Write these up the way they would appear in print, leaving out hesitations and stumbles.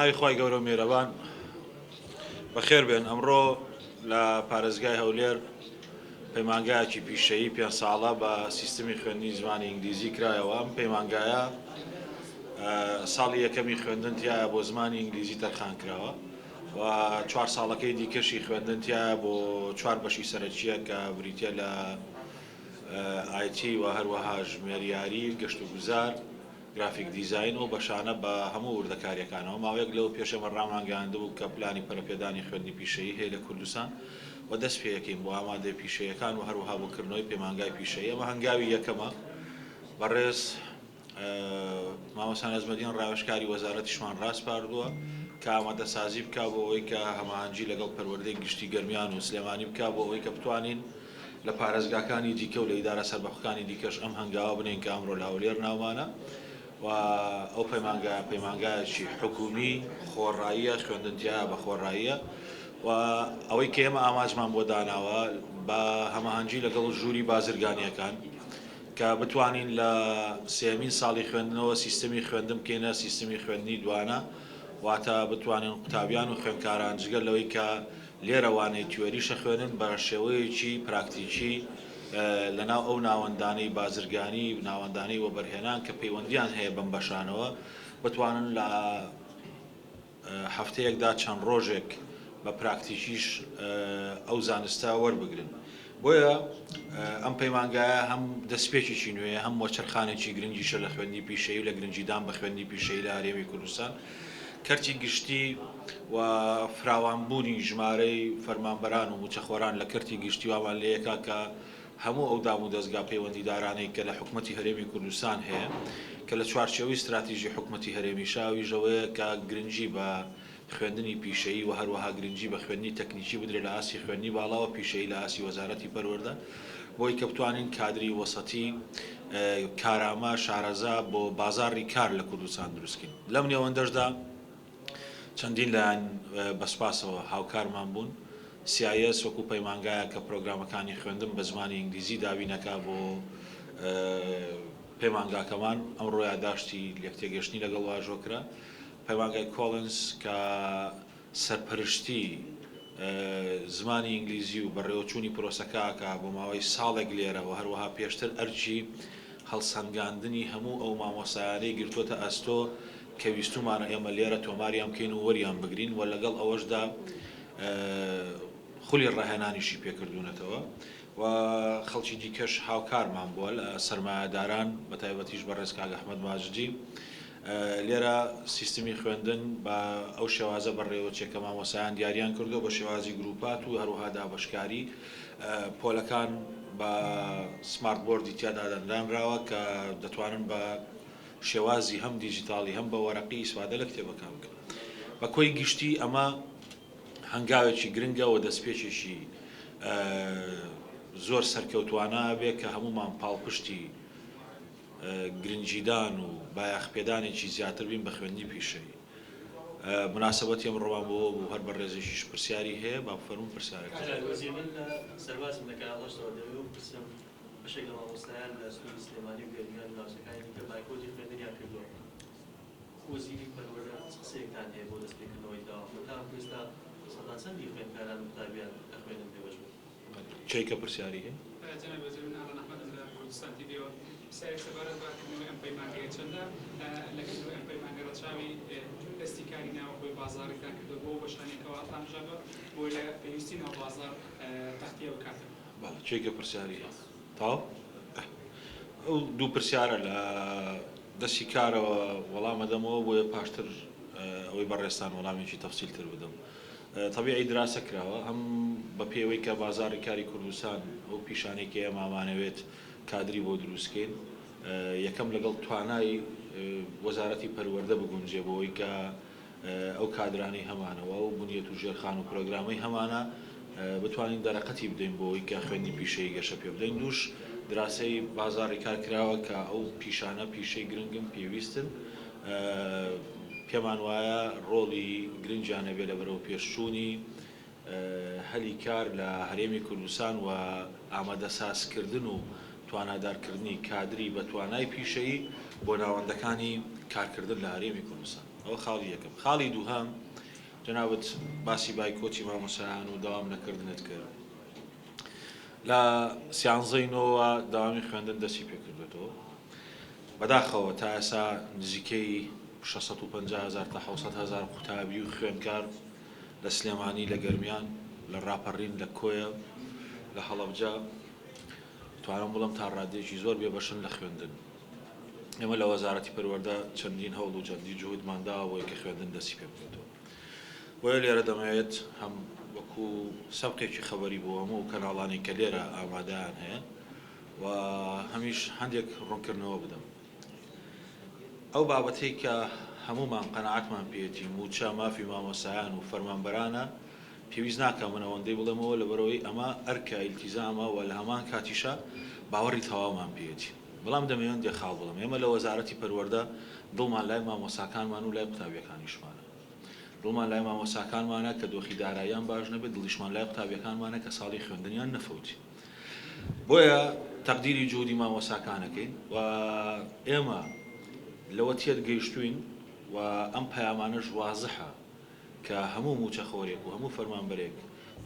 ناوی خی گەورە میێرەبان بەخێر بێن. ئەمڕۆ لە پارێزگای هەولێر پەیمانگایەکی پیشەیی 5 ساڵە بە سیستمی خوێندنی زمانی ئینگلیزی کرایەوە. ئەم پەیمانگایە ساڵی یەکەمی خوێندن تایە بۆ زمانی ئینگلیزی تەرخان کراوە و 4 ساڵەکەی دیکەشی خوێندن تایە بۆ 4 بەشی سەرەکیە کە بریتە لە ئایتی و هەروەها ژمێریاری، گەشت و گوزار، گرافیک دیزاین و بەشانە بە هەموو وردەکاریەکانەوە. ماوەیەک لەو پێشەمە ڕامانگەاندبوو کە پلانی پەرەپێدانی خوێندنی پیشەیی هەیە لە کوردستان و دەست پێیەکەین بۆ ئامادەی پیشەیەکان و هەروەها بۆکردنەوەی پەیمانگای پیشەیە. ئەمە هەنگاوی یەکەمە. بەڕێز مامۆستا نەجمەدین ڕاوێژکاری وەزارەتیشمان ڕاستپاردووە کە ئامادەسازی بکا بۆ ئەوەی کە هەماهەنگی لەگەڵ پەروەردەی گشتی گەرمیان و سلێمانی بکا بۆ ئەوەی کە بتوانین لە پارێزگاکانی دیکە و لە ئیدارە سەربەخۆکانی دیکەش ئەم هەنگاوە بنین کە ئەمڕۆ لە هەولێر ناومانە و ئەو پەیمانگایەکی حکومی خۆڕاییە، خوێندنتیایە بە خۆڕاییە و ئەوەی کە ئێمە ئاماژمان بۆ داناوە بە هەماهەنگی لەگەڵ ژووری بازرگانیەکان کە بتوانین لە سێمین ساڵی خوێندنەوە سیستەمی خوێندن بکەینە سیستەمی خوێندنی دوانە، واتە بتوانین قوتابیان و خوێندکاران جگەل لەوەی کە لێرەوانەی تیۆریشە خوێنن بە شێوەیەکی پراکتیکی لەناو ئەو ناوەندانەی بازرگانی و ناوەندانەی وەبەرهێنان کە پەیوەندیان هەیە بەم بەشانەوە بتوانن لە هەفتەیەکدا چەند ڕۆژێک بە پراکتیکیش ئەو زانستە وەربگرن. بۆیە ئەم پەیمانگایە هەم دەستپێکێکی نوێیە، هەم وەچەرخانێکی گرنگیشە لە خوێندنی پیشەیی و لە گرنگیدان بە خوێندنی پیشەیی لە هەرێمی کوردستان. کەرتی گشتی و فراوانبوونی ژمارەی فەرمانبەران و موچەخۆران لە کەرتی گشتی وامان لەیەکا کە هەموو ئەو دام و دەستگا پەیوەندیدارانەی کە لە حکوومەتی هەرێمی کوردستان هەیە کە لە چوارچێوەی استراتیژی حکوومەتی هەرێمی شاویژەوەیە کە گرنگی بە خوێندنی پیشەیی و هەروەها گرنگی بە خوێندنی تەکنیکی بدرێت لە ئاسی خوێندنی باڵاوە پیشەیی لە ئاسی وەزارەتی پەروەردە بۆی کە بتوانین کادری وەسەتی کارامە شارەزا بۆ بازاڕی کار لە کوردستان دروستکەین. لەم نێوەندەشدا چەندین لایەن بەسپاسەوە هاوکارمان بوون. CIS وەکو پەیمانگایە کە پرۆگرامەکانی خوێندن بە زمانی ئینگلیزی دابینەکە بۆ پەیمانگاکەمان ئەمڕۆ یادداشتی لێکتێگەشتنی لەگەڵ واژۆکرا. پەیمانگای کۆڵنس کە سەرپەرشتی زمانی ئینگلیزی و بەڕێوەچوونی پرۆسەکەکە بۆ ماوەی ساڵێک لێرە و هەروەها پێشتر ئەرچی هەڵسەنگاندنی هەموو ئەو مامۆسایانەی گرتوۆتە ئەستۆ کە ویستومانە ئێمە لێرە تۆماریان بکەین و وەریان بگرین و لەگەڵ ئەوەشدا خولی ڕاهێنانیشی پێکردوونەتەوە و خەڵکی دیکەش هاوکارمان بووە لە سەرمایه‌داران بە تایبەتیش بەڕێز کاک ئەحمەد ماجدی. لێرە سیستمی خوێندن بە ئەو شێوازە بەڕێوەچێکە مامۆسایان دیاریان کردو بە شێوازی گروپات و هەروەها دابەشکاری پۆلەکان بە سمارت بۆردی تیادا دەنرانراوە کە دەتوانن بە شێوازی هەم دیجیتاڵی هەم بە وەرەقی ئیسفادە لە کتێبەکان بکەن. بە کۆی گشتی ئەمە هەنگاوێکی گرنگە و دەستپێکێکی زۆر سەرکەوتوانە بێت کە هەمومان پاڵپشتی گرنگیدان و بایەخپێدانێکی زیاتر بین بە خوێندنی پیشەیی. مناسبەتی ئەم ڕۆمان بۆ هەر بە ڕێزێکیش پرسیاری هەیە با فەرموون پرسیارەکە. سەربازم لەکە ئەڵەشتەوە دەوێت و پرسم بەشێک لە مامۆستایان لە سنووری سلێمانی و گەرمیان ناوچەکانی کە بایکۆتی خوێندنیان کردووە. وەزیری پەروەردە قسەیەکتان هەیە بۆ دەستپێکردنەوەی داوا تا ئێستا سەدان چەندی خوێندکاران و قوتابیان لە خوێندن پێوەش بوون؟ چیکە پرسیاری هەیە؟ جەناب وەزیر من ئاڵان ئەحمەد لە کوردستان تیڤیەوە پرسیارێک سەبارەت بە کردنەوەی ئەم پەیمانگەیە چەندە لە کردنەوەی ئەم پەیمانگە ڕەچاوی دەستی کاری ناوەخۆی بازاڕێکتان کردووە بۆ بەشانێکەوە ئامژەبە بۆ لە پێویستی ناو بازاڕ تەختیە بکاتن. چیکە پرسیاری هەیە؟ تاو؟ ئەو دوو پرسیارە لە دەستی کارەوە وەڵامە دەمەوە بۆیە پاشتر ئەوەی بەڕێستان وەڵامێکی تەفسیلتر بدەم. طبیعی دراسە کراوە هەم بە پێوەی کە بازاڕی کاری کوردستان ئەو پیشانێکی ئەمامانەوێت کادری بۆ دروستکەین. یەکەم لەگەڵ توانای وەزارەتی پەروەردە بگونجێ بۆەوەی کە ئەو کادرانی هەمانەوە و بنیەت و ژێرخان و پرۆگرامەی هەمانە بتوانین دەرەقەتی بدەین بۆەوەی کە خوێندنی پیشەیی گەشە پێ بدەین. دووش دراسەی بازاڕی کار کراوە کە ئەو پیشانە پیشەی گرنگم پێویستن. پێمان وایە ڕۆڵی گرنگیانە بێ لە بەرەو پێشچوونی هەلی کار لە هەرێمی کوردستان و ئامادەسازکردن و توانادارکردنی کادری بە توانای پیشەیی بۆ ناوەندەکانی کارکردن لە هەرێمی کوردستان. ئەوە خاڵی یەکەم. خاڵی دووهەم جەنابەت باسی بایکۆتی مامۆسایان و داوام نەکردنت کرد. لە سیانزەینەوە داوامی خوێندن دەستی پێ کردێتەوە. بەداخەوە تا ئێستا نزیکەی 650,000 تا 700,000 قوتابی و خوێندکار لە سلێمانی لە گەرمیان لە ڕاپەڕین لە کۆیە لە هەڵەبجە توانم بڵم تا ڕادێکی زۆر بێبەشن لە خوێندن. ئێمە لە وەزارەتی پەروەردە چەندین هەوڵ و چەندی جوهودمانداوە بۆی کە خوێندن دەستی پێ بکرێتەوە. بۆیە لێرە دەمەوێت هەم وەکو سەبقێکی خەبەری بۆ هەموو کەناڵانی کە لێرە ئامادەیان هەیە و هەمیش هەندێک ڕوونکردنەوە بدەم. ئەو بابەتەی کە هەمومان قەناعەتمان پێێتی موچە مافی مامۆسایان و فەرمانبەرانە پێویست ناکە من ئەوەندەی بڵێمەوە لەبەرەوەی ئەمە ئەرکە ئیلتیزامە و لە هەمان کاتیشە باوەڕی تەواومان پێێتی. بەڵام دەمەوێت خاڵ بڵم ئێمە لە وەزارەتی پەروەردە دڵمان لای مامۆساکانمان و لای قوتابیەکانیشمانە. دڵمان لای مامۆساکانمانە کە دۆخی داراییان باش نەبێت، دڵیشمان لای قوتابیەکانمانە کە ساڵی خوێندنیان نەفەوتی. بۆیە تەقدیری جوودی مامۆساکانەکەین و ئێمە لەوە تێت گەیشتوین و ئەم پەیامانەش وازحە کە هەموو موچەخۆرێک و هەموو فەرمانبەرێک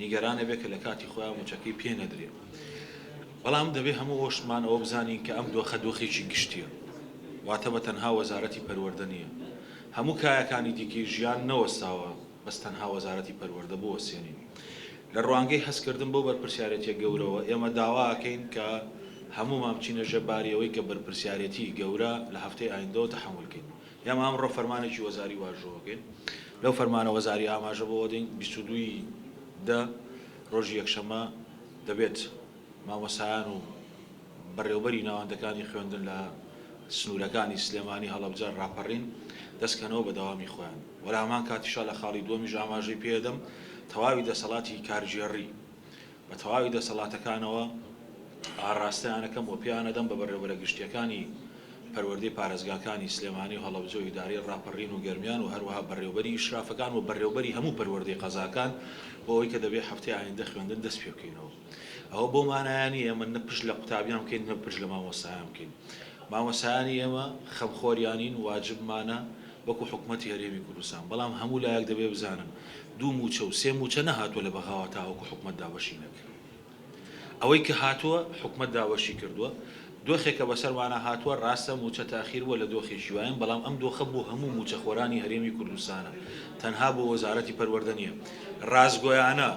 نیگەرانە بێت کە لە کاتی خۆیان موچەکەی پێ نەدرێت. بەڵام دەبێت هەموو ئەوشتمان ئەوە بزانین کە ئەم دۆخە دۆخێکی گشتیە، واتە بە تەنها وەزارەتی پەروەردە نییە. هەموو کایەکانی دیکەی ژیان نەوەستاوە بەس تەنها وەزارەتی پەروەردە بۆ وەسێنین. لە ڕوانگەی هەستکردن بۆ بەرپرسیارەتیە گەورەوە ئێمە داواکەین کە هەمومان بچینە ژێباریەوەی کە بەرپرسیارەتی گەورە لە هەفتەی ئایندەوە تەحموڵکەین. ئێمە ئەمڕۆ فەرمانێکی وەزاری واژۆکەین. لەو فەرمانە وەزاری ئاماژە بۆ دەین 22 ڕۆژی یەکشەمە دەبێت مامۆسایان و بەڕێوەبەری ناوەندەکانی خوێندن لە سنوورەکانی سلێمانی هەڵەبجە ڕاپەڕین دەستکەنەوە بە داوامی خۆیان. وەلا هەمان کاتیشا لە خاڵی دووەمیش ئاماژەی پێدەم تەواوی دەسەڵاتی کارژێڕی بە تەواوی دەسەڵاتەکانەوە ئاڕاستەیانەکەم و پیانەدەم بە بەڕێوەبەرە گشتیەکانی پەروەردەی پارێزگاکانی سلێمانی و هەڵەبجە و ئیدارەی ڕاپەڕین و گەرمیان و هەروەها بەڕێوەبەری ئیشرافەکان و بەڕێوەبەری هەموو پەروەردەی قەزاکان بۆ ئەوەی کە دەبێت هەفتەی ئایندە خوێندن دەست پێ بکەینەوە. ئەوە بۆ مانایانی ئێمە نەپشت لە قوتابیان بکەین نەپشت لە مامۆسایان بکەین. مامۆسایانی ئێمە خەمخۆریانین واجبمانە وەکو حکومەتی هەرێمی کوردستان. بەڵام هەموو لایەک دەبێ بزانن دوو موچە و سێ موچە نەهاتووە لە بەغاوە تاوەکو حکومەت داوەشی نەکرد. ئەوەی کە هاتووە حکومەت داوەشی کردووە. دۆخێکە بەسەرمانە هاتووە ڕاستە موچە تاخیر بووە لە دۆخێکی وایە، بەڵام ئەم دۆخە بۆ هەموو موچەخۆرانی هەرێمی کوردستانە، تەنها بۆ وەزارەتی پەروەردە نییە. ڕازگۆیانە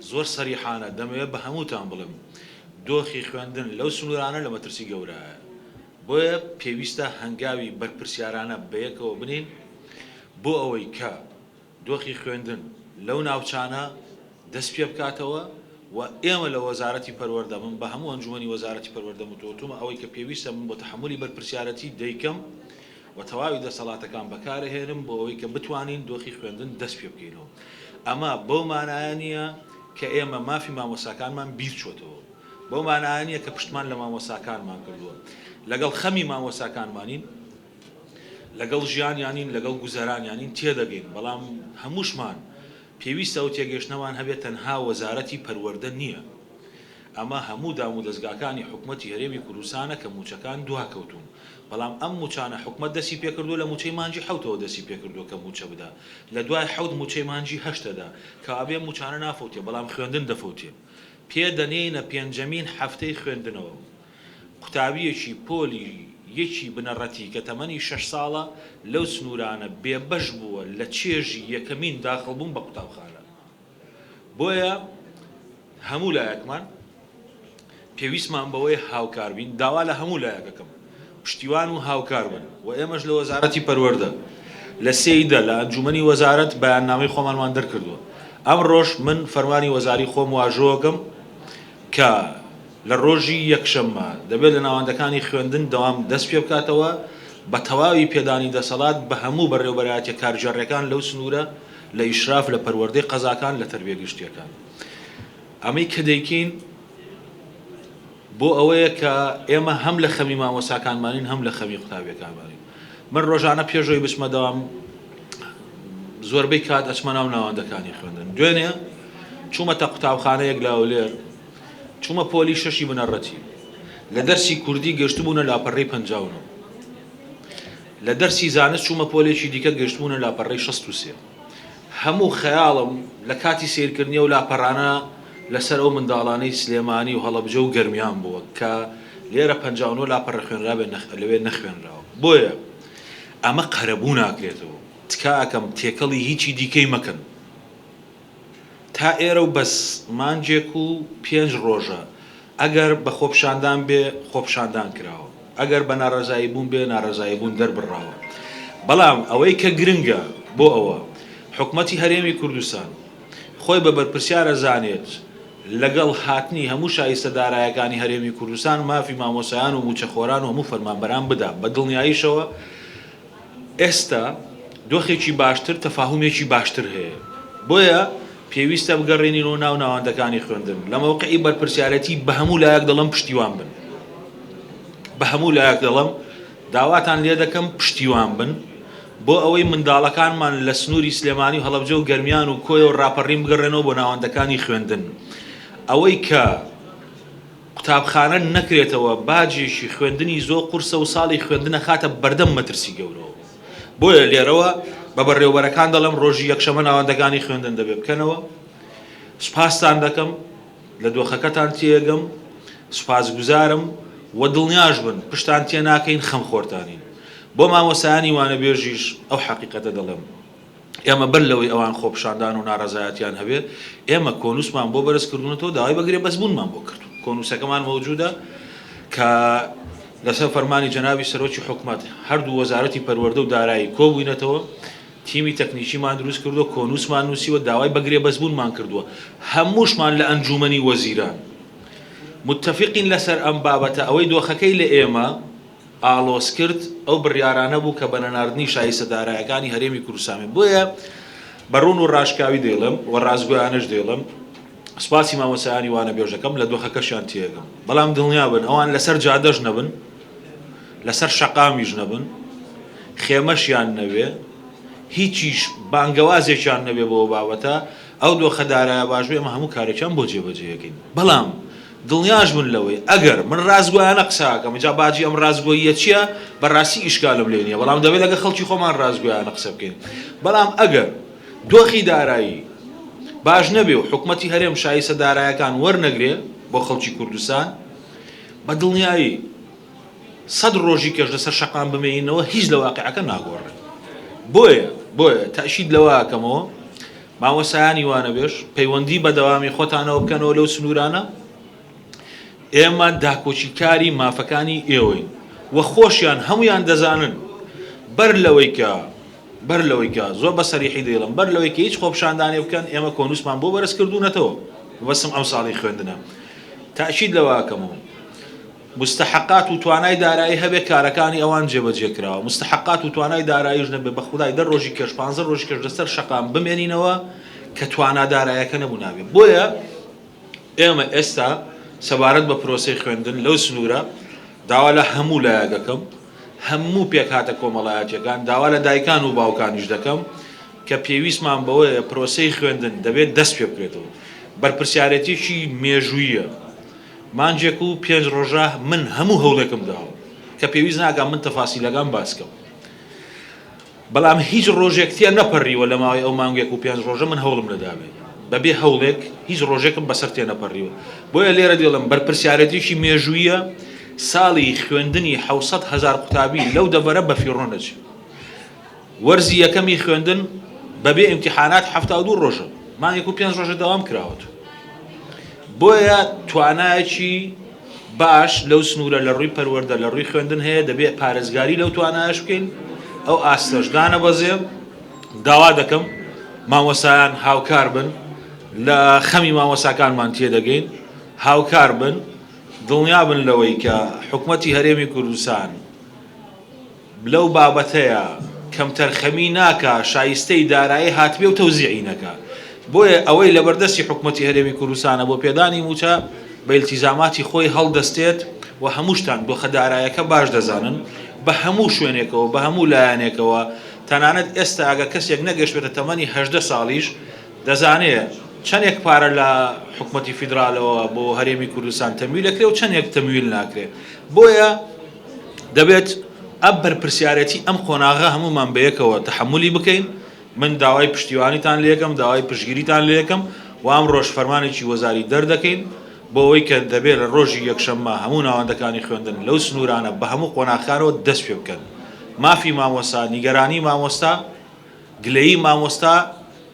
زۆر سەریحانە دەمەوێت بە هەمووتان بڵێم دۆخی خوێندن لەو سنوورانە لە مەترسی گەورەیە. بۆیە پێویستە هەنگاوی بەرپرسیارانە بەیەکەوە بنین بۆ ئەوەی کە دۆخی خوێندن لەو ناوچانە دەست پێ بکاتەوە و ئێمە لە وەزارەتی پەروەردە من بە هەموو ئەنجومەنی وەزارەتی پەروەردە متوتومە ئەوەی کە پێویستە من بۆ تەحمولی بەرپرسیارەتی دەیکەم و تەواوی دەسەڵاتەکان بەکارهێنم بۆ ئەوەی کە بتوانین دۆخی خوێندن دەست پێ بکەینەوە. ئەمە بەو مانایە نییە کە ئێمە مافی مامۆساکانمان بیر چۆتەوە، بەو مانایە نییە کە پشتمان لە مامۆساکانمان کردووە. لەگەڵ خەمی مامۆساکانمانین، لەگەڵ ژیانیانین، لەگەڵ گوزەرانیانین تێدەگەین، بەڵام هەمووشمان پێویستە ئەو تێگەشتنەوان هەبێت تەنها وەزارەتی پەروەردە نییە. ئەمە هەموو دام و دەستگاکانی حکومەتی هەرێمی کوردستانە کە موچەکان دواکەوتون، بەڵام ئەم موچانە حکومەت دەستی پێکردو لە موچەی مانجی حەوتەوە دەستی پێکردو کە موچە بدا، لە دوای حەوت موچەی مانجی هەشتەدا کەوابێ موچانە نافەوتێ بەڵام خوێندن دەفەوتێ. پێدەنێنە پێنجەمین هەفتەی خوێندنەوە. قوتابیەکی پۆلی یەکی بنەڕەتی کە تەمەنی 6 ساڵە لەو سنوورانە بێبەش بووە لە چێژی یەکەمین داخڵبوون بە قوتابخانە. بۆیە هەموو لایەکمان پێویستمان بەوەی هاوکار بین، داوا لە هەموو لایەکەکەم پشتیوان و هاوکار بن و ئێمەش لە وەزارەتی پەروەردە لە سێیدە لە ئەنجومەنی وەزارەت بەیاننامەی خۆمانمان دەرکردووە. ئەم ڕۆژ من فەرمانی وەزاری خۆم واژۆکەم کە لە ڕۆژی یەکشەممە دەبێت لە ناوەندەکانی خوێندن دەوام دەست پێ بکاتەوە بە تەواوی پێدانی دەسەڵات بە هەموو بەڕێوەبەرایەتیە کارژێڕەکان لەو سنوورە لە ئیشراف لە پەروەردەی قەزاکان لە تەربیە گشتیەکان. ئەمەی کە دەیکەین بۆ ئەوەیە کە ئێمە هەم لە خەمی مامۆساکانمانین هەم لە خەمی قوتابیەکانمانین. من ڕۆژانە پێشەوەی بچمە دەوام زۆربەی کات ئەچمە ناو ناوەندەکانی خوێندن. دوێنێ چوومەتە قوتابخانەیەک لە ئەولێر، چوومە پۆلی 6 بنەڕەتی لە دەرسی کوردی گەشتبوونە لاپەڕەی 59. لە دەرسی زانست چوومە پۆلێکی دیکە گەشتبوونە لاپەڕەی 63 هەموو خەیاڵم لە کاتی سیرکردنیە و لاپەڕانە لەسەر ئەو منداڵانەی سلێمانی و هەڵەبجە و گەرمیان بووە کە لێرە 59 لاپەڕە خوێنرا لەوێ نەخوێنراوە. بۆیە ئەمە قەرەبوو ناکرێتەوە، تکاکەم تێکەڵی هیچی دیکەی مەکەن تا ئێرە و بەس مانجێک و 5 ڕۆژە ئەگەر بە خۆپشاندان بێ خۆپشاندان کراوە، ئەگەر بە ناڕەزایی بوون بێ ناڕەزایی بوون دەربڕاوە. بەڵام ئەوەی کە گرنگە بۆ ئەوە حکومەتی هەرێمی کوردستان خۆی بە بەرپرسیارە زانێت لەگەڵ هاتنی هەموو شایستە دارایەکانی هەرێمی کوردستان مافی مامۆسایان و موچەخۆران و هەموو فەرمانبەران بدا بە دڵنیاییشەوە ئێستا دۆخێکی باشتر تەفاهومێکی باشتر هەیە. بۆیە پێویستە بگەڕێنینەوە ناو ناوەندەکانی خوێندن لە مەوقعی بەرپرسیارەتی بە هەموو لایەک دەڵم پشتیوان بن، بە هەموو لایەک دەڵم داواتان لێ دەکەم پشتیوان بن بۆ ئەوەی منداڵەکانمان لە سنووری سلێمانی و هەڵەبجە و گەرمیان و کۆی و ڕاپەڕیم بگەڕێنەوە بۆ ناوەندەکانی خوێندن. ئەوەی کە قوتابخانە نەکرێتەوە باجێکی خوێندنی زۆر قورسە و ساڵی خوێندنە خاتە بەردەم مەترسی گەورەوە. بۆیە لێرەوە بە بەڕێوەبەرەکان دەڵم ڕۆژی یەکشەمە ناوەندەکانی خوێندن دەبێ بکەنەوە. سوپاستان دەکەم لە دۆخەکەتان تێگەم، سوپاسگوزارم و دڵنیاش بن پشتان تێ ناکەین خەمخۆرتانین. بۆ مامۆسایانی وانەبێژیش ئەو حەقیقەتە دەڵێم ئێمە بەر لەوەی ئەوان خۆپشاندان و ناڕەزایەتیان هەبێ ئێمە کۆنووسمان بۆ بەرزکردونەوە داوای بەگرێ بەسبوونمان بۆ کردو. کۆنووسەکەمان مەوجودە کە لەسەر فەرمانی جەنابی سەرۆکی حکومەت هەردوو وەزارەتی پەروەردە و دارایی کۆبووینەتەوە، تیمی تەکنیکیمان دروست کردووە، کۆنووسمان نووسیوە، داوای بەگرێ بەسبوونمان کردووە. هەمووشمان لە ئەنجومەنی وەزیران متفقین لەسەر ئەم بابەتە ئەوەی دۆخەکەی لە ئێمە ئالۆز کرد ئەو بڕیارانە بوو کە بەنەناردنی شایستە دارایەکانی هەرێمی کوردستان. بۆیە بەڕوون و ڕاشکاوی دێڵم و ڕازگۆیانش دێڵم سوپاسی مامۆسایانی وانەبێژەکەم لە دۆخەکەشیان تێگەم. بەڵام دڵنیا بن ئەوان لەسەر جادەش نەبن، لەسەر شەقامیش نەبن، خێمەشیان نەوێ، هیچیش بانگەوازێکیان نەبێ بۆ بابەتە ئەو دۆخە دارایە باش بێ ئەمە هەموو کارێکیان بۆ جێبەجێەکەین. بەڵام دڵنیاش بن لەوەی ئەگەر من ڕازگۆیانە قساکەم جا باجی ئەم ڕازگۆییە چییە بەڕاستی ئیشکالم لێ نییە، بەڵام دەبێت لەگە خەڵکی خۆمان ڕازگۆیانە قسە بکەین. بەڵام ئەگەر دۆخی دارایی باش نەبێ و حکومەتی هەرێم شایستە دارایەکان وەرنەگرێ بۆ خەڵکی کوردستان بە دڵنیایی 100 ڕۆژی کەش لەسەر شەقام بمێنینەوە هیچ لە واقعەکە ناگۆڕێت. بۆیە تەشید لەوەکەمەوە مامۆسایانی وانەبێژ پەیوەندی بە دەوامی خۆتانەوە بکەنەوە لەو سنوورانە. ئێمە داکۆچیکاری مافەکانی ئێوەین و خۆشیان هەمویان دەزانن بەر لەوەی کە زۆر بە سەریحی دێڵم بەر لەوەی کە هیچ خۆپشاندانێ بکەن ئێمە کۆنووسمان بۆ بەرز کردوونەتەوە وەسم ئەم ساڵی خوێندنە. تەشید لەوەکەمەوە مستحقات و توانای دارایی هەبێ کارەکانی ئەوان جێبەجێکراوە، مستحقات و توانای داراییش نەبێ بە خودای 10 ڕۆژی کەش 15 ڕۆژی کەش لەسەر شەقام بمێنینەوە کە توانا دارایەکە نەبوو نابێت. بۆیە ئێمە ئێستا سەبارەت بە پرۆسەی خوێندن لەو سنوورە داوا لە هەموو لایەکەکەم، هەموو پێکهاتە کۆمەڵایەتیەکان داوا لە دایکان و باوکانیش دەکەم کە پێویستمان بەوەیە پرۆسەی خوێندن دەبێت دەست پێ بکرێتەوە. بەرپرسیارەتێکی مێژوویە مانجێک و 5 ڕۆژە من هەموو هەوڵێکم داوە کە پێویست ناکەم من تەفاسیلەکان باسکەم، بەڵام هیچ ڕۆژێک تێ نەپەڕیوە لە ماوەی ئەو مانگێک و 5 ڕۆژە من هەوڵم لەدابێ بەبێ هەوڵێک هیچ ڕۆژێکم بەسەر تێ نەپەڕیوە. بۆیە لێرە دێڵم بەرپرسیارەتێکی مێژوویە ساڵی خوێندنی 700,000 قوتابی لەو دەبەرە بە فیڕۆ نەچێت. وەرزی یەکەمی خوێندن بەبێ ئیمتیحانات 72 ڕۆژە مانگێک و 5 ڕۆژە داوام کراوەت. بۆیە توانایەکی باش لەو سنوورە لە ڕووی پەروەردە لە ڕووی خوێندن هەیە دەبێت پارێزگاری لەو توانایەش بکەین. ئەو ئاستەشدانە بەزێ داوا دەکەم مامۆسایان هاوکار بن لە خەمی مامۆساکانمان تێدەگەین، هاوکار بن، دڵنیا بن لەوەی کە حکومەتی هەرێمی کوردستان لەو بابەتەیە کەمتەرخەمی ناکە شایستەی دارایی هاتبێ و تەوزیعی نەکە. بۆیە ئەوەی لە بەردەستی حکومەتی هەرێمی کوردستانە بۆ پێدانی موچە بە ئیلتیزاماتی خۆی هەڵدەستێت و هەمووشتان دۆخە دارایەکە باش دەزانن بە هەموو شوێنێکەوە بە هەموو لایەنێکەوە. تەنانەت ئێستا ئەگە کەسێک نەگەشتێتە تەمەنی 18 ساڵیش دەزانێت چەندێک پارە لە حکومەتی فیدراالەوە بۆ هەرێمی کوردستان تەمویل دەکرێت و چەندێک تەمویل ناکرێت. بۆیە دەبێت ئەم بەرپرسیارەتی ئەم قۆناغا هەمومان بەیەکەوە تەحملی بکەین. من داوای پشتیوانیتان لێ یەکەم، داوای پشتگیریتان لێ یەکەم و ئەم ڕۆژ فەرمانێکی وەزاری دەردەکەین بۆ ئەوەی کە دەبێت لە ڕۆژی یەکشەممە هەموو ناوەندەکانی خوێندن لەو سنوورانە بە هەموو قۆناغەکانەوە دەست پێ بکەن. مافی مامۆستا، نیگەرانی مامۆستا، گلەیی مامۆستا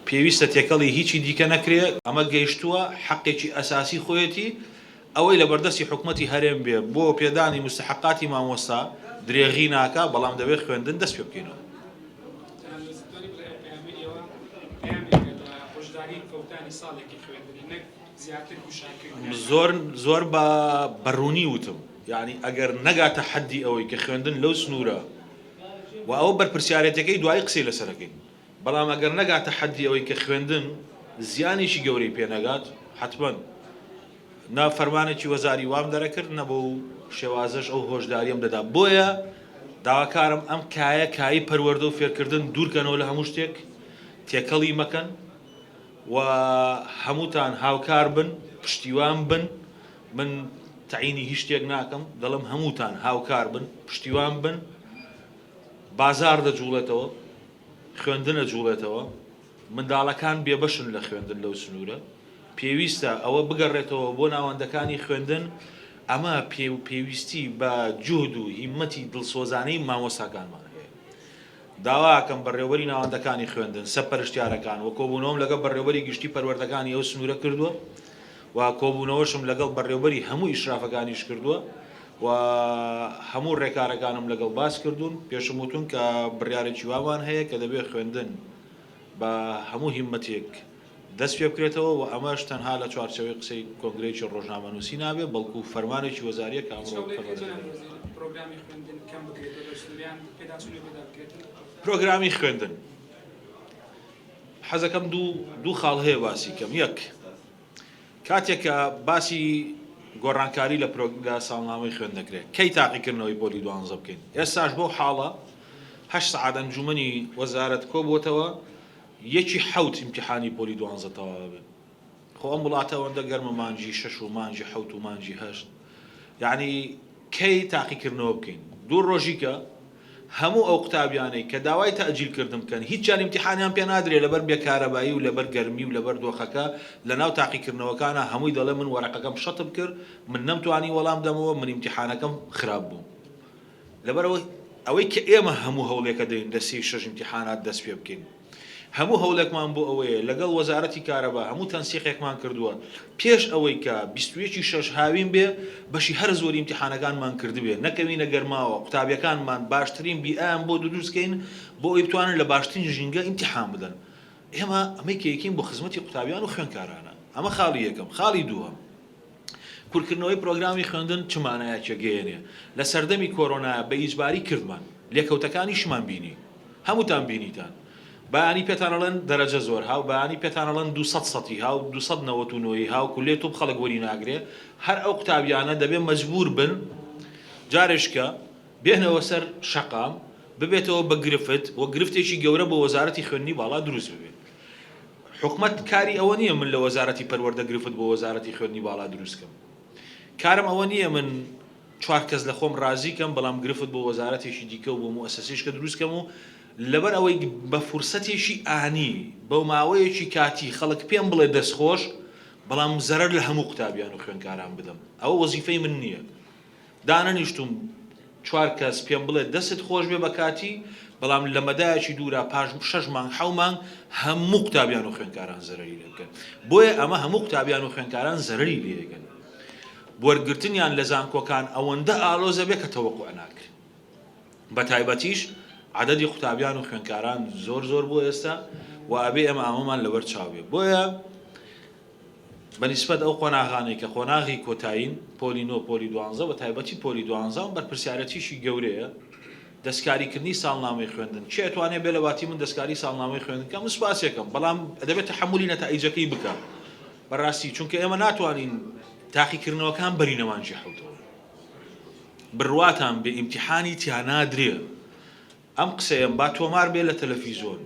پێویستە تێکەڵی هیچی دیکە نەکرێت. ئەمە گەیشتووە حەقێکی ئەساسی خۆیەتی ئەوەی لە بەردەستی حکومەتی هەرێم بێ بۆ پێدانی مستحقاتی مامۆستا درێغی ناکە، بەڵام دەبێت خوێندن دەست پێ بکەینەوە. زۆر بە بەڕوونی وتم، یعنی ئەگەر نەگاتە حەدی ئەوەی کە خوێندن لەو سنوورە و ئەوە بەرپرسیارەتەکەی دوای قسەی لەسەرەکەین، بەڵام ئەگەر نەگاتە حەدی ئەوەی کە خوێندن زیانێکی گەورەی پێنەگات حتمەن نا فەرمانێکی وەزاری وام دەرەکرد نە بۆ شێوازەش ئەو هۆشداریم دەدا. بۆیە داواکارم ئەم کایی پەروەردە و فێرکردن دوورکەنەوە لە هەموو شتێک، تێکەڵی مەکەن و هەمووتان هاوکار بن، پشتیوان بن. من تعینی هیچ شتێک ناکەم، دەڵم هەمووتان هاوکار بن، پشتیوان بن. بازار دەجوڵێتەوە، خوێندن دەجوڵێتەوە، منداڵەکان بێبەشن لە خوێندن لەو سنوورە. پێویستە ئەوە بگەڕێتەوە بۆ ناوەندەکانی خوێندن. ئەمە پێویستی بە جوهد و هیممەتی دڵسۆزانەی مامۆستاکانمان هەیە. داواکەم بەڕێوەبەری ناوەندەکانی خوێندن، سەرپەرشتیارەکان و کۆبوونەوەم لەگەڵ بەڕێوەبەری گشتی پەروەردەکانی ئەو سنوورە کردووە و کۆبوونەوەشم لەگەڵ بەڕێوەبەری هەموو ئیشرافەکانیش کردووە و هەموو ڕێکارەکانم لەگەڵ باس کردوون. پێشم وتون کە بڕیارێکی وامان هەیە کە دەبێت خوێندن بە هەموو هیممەتێک دەست پێ بکرێتەوە و ئەمەش تەنها لە چوارچەوەی قسەی کۆنگرێکی ڕۆژنامەنووسی نابێ، بەڵکو فەرمانێکی وەزاریە کە پرۆگرامی خوێندن. حەزەکەم دوو خاڵ هەیە باسی کەم. یەک، کاتێکە باسی گۆڕانکاری لە ساڵنامەی خوێن دەکرێت، کەی تاقیکردنەوەی پۆلی 12 بکەین. ئێستاش بۆ حاڵە 8 سەعات ئەنجومەنی وەزارەت کۆبووەتەوە یەکی 7 ئیمتیحانی پۆلی 12 تەواو بێت. خۆ ئەم وڵاتە ئەوەندە گەرمە مانجی 6 و مانجی 7 و مانجی 8. یعنی کەی تاقیکردنەوە بکەین. دوو ڕۆژیکە هەموو ئەو قوتابیانەی کە داوای تەئجیلکردن بکەن هیچ جار ئیمتیحانیان پێ نادرێت لەبەر بێکارەبایی و لەبەر گەرمی و لەبەر دۆخەکە لە ناو تاقیکردنەوەکانە هەمووی دەڵێ من وەرەقەکەم شەتم کرد، من نەمتوانی وەڵام دەمەوە، من ئیمتیحانەکەم خراپ بوو. لەبەرەوەی ئەوەی کە ئێمە هەموو هەوڵێکە دەین لە 36 ئیمتیحانات دەست پێ بکەین. هەموو هەوڵێکمان بۆ ئەوەیە لەگەڵ وەزارەتی کارەبا هەموو تەنسیقێکمان کردووە پێش ئەوەی کە 21 شەش هاوین بێ بەشی هەر زۆری ئیمتیحانەکانمان کردبێ، نەکەوینە گەرماوە، قوتابیەکانمان باشترین بیئەیان بۆ دروستکەین بۆ ئەوی بتوانن لە باشترین ژینگە ئیمتیحان بدەن. ئێمە ئەمەی کە یەکەین بۆ خزمەتی قوتابیان و خوێندکارانە. ئەمە خاڵی یەکەم. خاڵی دووەم، کورتکردنەوەی پرۆگرامی خوێندن چ مانایەکە گەیەنێ. لە سەردەمی کۆرۆنا بە ئیجباری کردمان، لێکەوتەکانیشمان بینی، هەمووتان بینیتان. بەیانی پێتانەڵەن دەرەجە زۆر هاو، بەیانی پێتانەڵەن 200 سەتی هاو، 299 هاو کولێ تۆ خەڵک وەری ناگرێ. هەر ئەو قوتابیانە دەبێت مەجبور بن جارێشکە بێنەوە سەر شەقام ببێتەوە بە گرفت و گرفتێکی گەورە بۆ وەزارەتی خوێندنی باڵا دروست ببێت. حکومەت کاری ئەوە نییە من لە وەزارەتی پەروەردە گرفت بۆ وەزارەتی خوێندنی باڵا دروستکەم. کارم ئەوە نییە من 4 کەس لە خۆم ڕازیکەم بەڵام گرفت بۆ وەزارەتێکی دیکە و بۆ موسسەسێشکە دروستکەم و لەبەر ئەوەی بە فورسەتێکی ئانی بەو ماوەیەکی کاتی خەڵک پێم بڵێ دەستخۆش بەڵام زەرەر لە هەموو قوتابیان و خوێندکاران بدەم. ئەوە وەزیفەی من نییە. دانەنیشتم 4 کەس پێم بڵێ دەست خۆش بێ بە کاتی، بەڵام لە مەدایەکی دوورە پاش 6 مانگ 7 مانگ هەموو قوتابیان و خوێندکاران زەرەری لێ بکەن. بۆیە ئەمە هەموو قوتابیان و خوێندکاران زەرەری لێگەن. وەرگرتنیان لە زانکۆکان ئەوەندە ئالۆزە بێ کە تەوەقوع ناکرێت. بە تایبەتیش عددی قوتابیان و خوێندکاران زۆر بۆ ئێستا و ئەبێ ئەمە ئامەمان لەبەر چاوێ. بۆیە بەنسبەت ئەو قۆناغانەی کە قۆناغی کۆتایین پۆلی 9 پۆلی 12 بە تایبەتی پۆلی 12 بەرپرسیارەتیشی گەورەیە دەستکاریکردنی ساڵنامەی خوێندن. چی ئەتوانێت بێ لە واتی من دەستکاری ساڵنامەی خوێندن کەم سوپاسێکم، بەڵام دەبێت تەحملی نەتائیجەکەی بکە. بەڕاستی چونکە ئێمە ناتوانین تاقیکردنەوەکان بەرینەوانجی حوتەوە. بڕواتان بێ ئیمتیحانی تیا نادرێ. ئەم قسەیەم با تۆمار بێ لە تەلەڤیزۆن.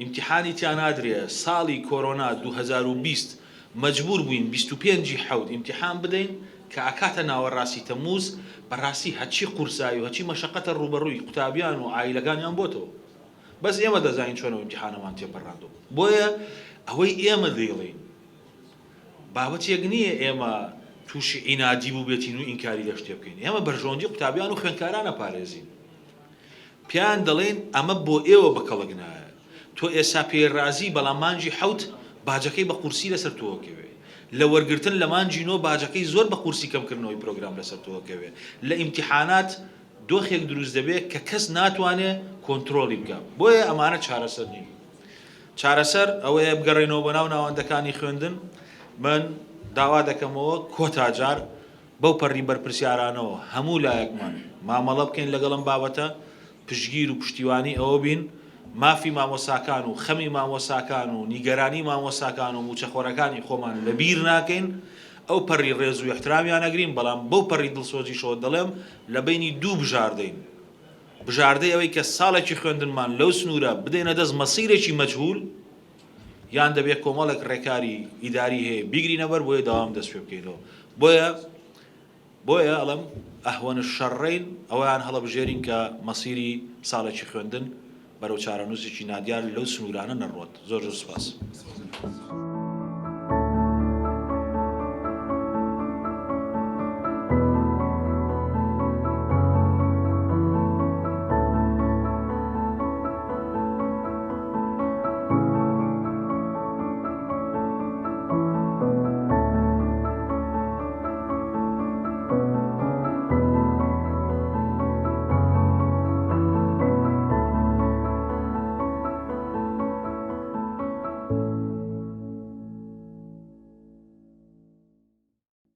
ئیمتیحانی تیا نادرێ. ساڵی کۆرۆنا 2020 مەجبور بووین 25 حەوت ئیمتیحان بدەین کە ئاکاتە ناوەڕاستی تەمووز بەڕاستی هەچی قورسایی و هەچی مەشەقەتە ڕوبەڕووی قوتابیان و ئایلەکانیان بۆتەوە بەس ئێمە دەزانین چۆنەوە ئیمتیحانەمان تێپەڕاندەوە بۆیە ئەوەی ئێمە دەیڵێن بابەتێک نییە ئێمە تووشی ئینادی بوو بێتین و ئینکاری لە شتێ بکەین ئێمە بەرژەوەندی قوتابیان و خوێندکارانە پارێزین پیان دەڵێن ئەمە بۆ ئێوە بەکەڵک نایە تۆ ئێستا پێرازی بەڵام مانجی حەوت باجەکەی بە قورسی لەسەر تۆکەوێ لە وەرگرتن لە مانجی نۆ باجەکەی زۆر بە قورسی کەمکردنەوەی پرۆگرام لەسەر تۆکەوێ لە ئیمتیحانات دۆخێک دروست دەبێت کە کەس ناتوانێت کۆنتترۆلی بکە بۆیە ئەمانە چارەسەر نین چارەسەر ئەوەیە بگەڕێنەوە بەناو ناوەندەکانی خوێندن من داوا دەکەمەوە کۆتاجار بەو پەڕی بەرپرسیارانەوە هەموو لایەکمان مامەڵە بکەین لەگەڵم بابەتە پشگیر و پشتیوانی ئەوە بین مافی مامۆساکان و خەمی مامۆساکان و نیگەرانی مامۆساکان و موچەخۆرەکانی خۆمان لە بیر ناکەین ئەو پەڕی ڕێز و احترامیان ئەگرین بەڵام بەو پەڕی دڵسۆزیشەوە دەڵێم لە بینی دوو بژاردەین بژاردەی ئەوەی کە ساڵێکی خوێندنمان لەو سنوورە بدەینە دەست مەسیرێکی مەجهول یان دەبێت کۆمەڵێک ڕێکاری ئیداری هەیە بیگرینە بەر بۆیە داوام دەست پێ بکەینەوە بۆیە ئەڵم ئەهوەن شەڕین ئەویان هەڵەبژێرین کە مەسیری ساڵێکی خوێندن بەرەو چارەنووسێکی نادیار لەو سنوورانە نەڕۆت زۆر سوپاس.